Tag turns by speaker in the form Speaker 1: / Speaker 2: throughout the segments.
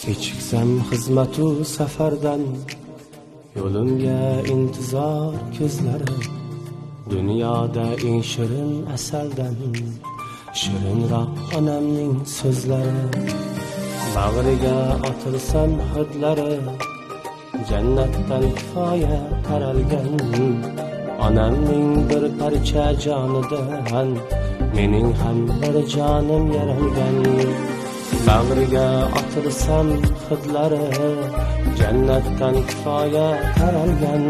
Speaker 1: Kechiksam xizmatu safardan, yo'limga intizor ko'zlari. Dunyoda eng shirin asaldan, shirinroq onamning so'zlari. Bag'riga otilsam hidlari, jannatdan kifoya taralgan. Onamning bir parcha jonidan, mening ham bir jonim yaralgan. Bag'riga otilsam hidlari, jannatdan kifoya taralgan.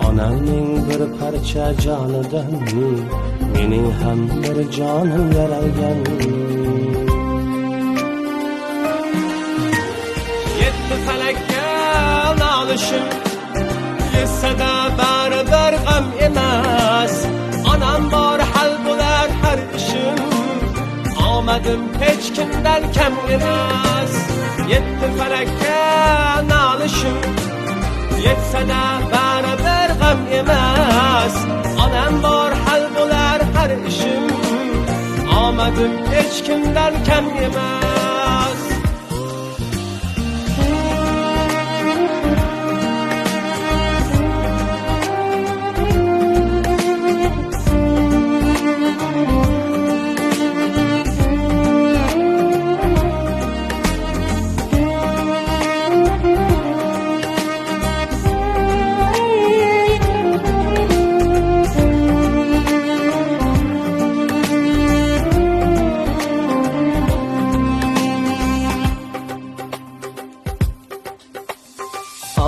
Speaker 1: Onamning bir parcha jonidan, mening ham bir jonim yaralgan. Yetti falakka nolishim, yetsada baribir g'am emas. Onam bor hal bo'lar har ishim, omadim hech kimdan kam emas. Yetti falakka nolishim, yetsada baribir g'am emas. Onam bor hal bo'lar har ishim, omadim hech kimdan kam emas.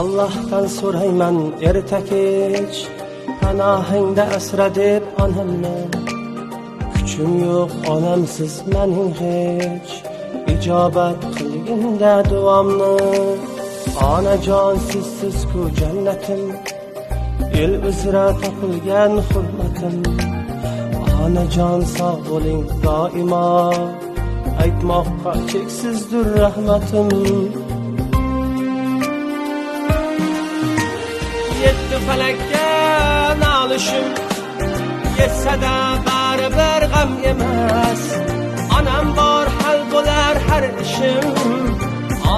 Speaker 1: Allah'tan so'rayman erta kech, panohingda asra deb onamni. Kuchim yo'q onamsiz mening hech, ijobat qilginda duomni. Onajon sizsiz-ku jannatim, el uzra topilgan hurmatim. Onajon sog' bo'ling doimo, aytmoqqa cheksizdir rahmatim. Yetti falakka nolishim, yetsada baribir g'am emas. Onam bor hal bo'lar har ishim,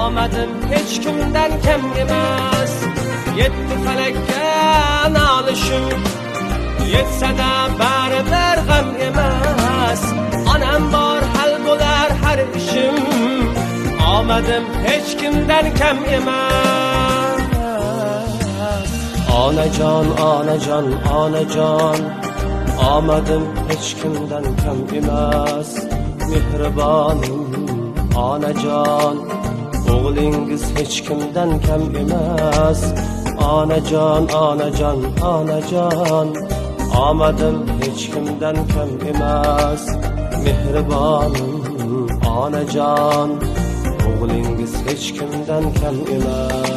Speaker 1: omadim hech kimdan kam emas. Yetti falakka nolishim, yetsada baribir g'am emas. Onam bor hal bo'lar har ishim, omadim hech kimdan kam emas. Onajon, onajon, onajon, omadim hech kimdan kam emas. Mehribonim onajon, o'g'lingiz hech kimdan kam emas. Onajon, onajon, onajon, omadim hech kimdan kam emas. Mehribonim onajon, o'g'lingiz hech kimdan kam emas.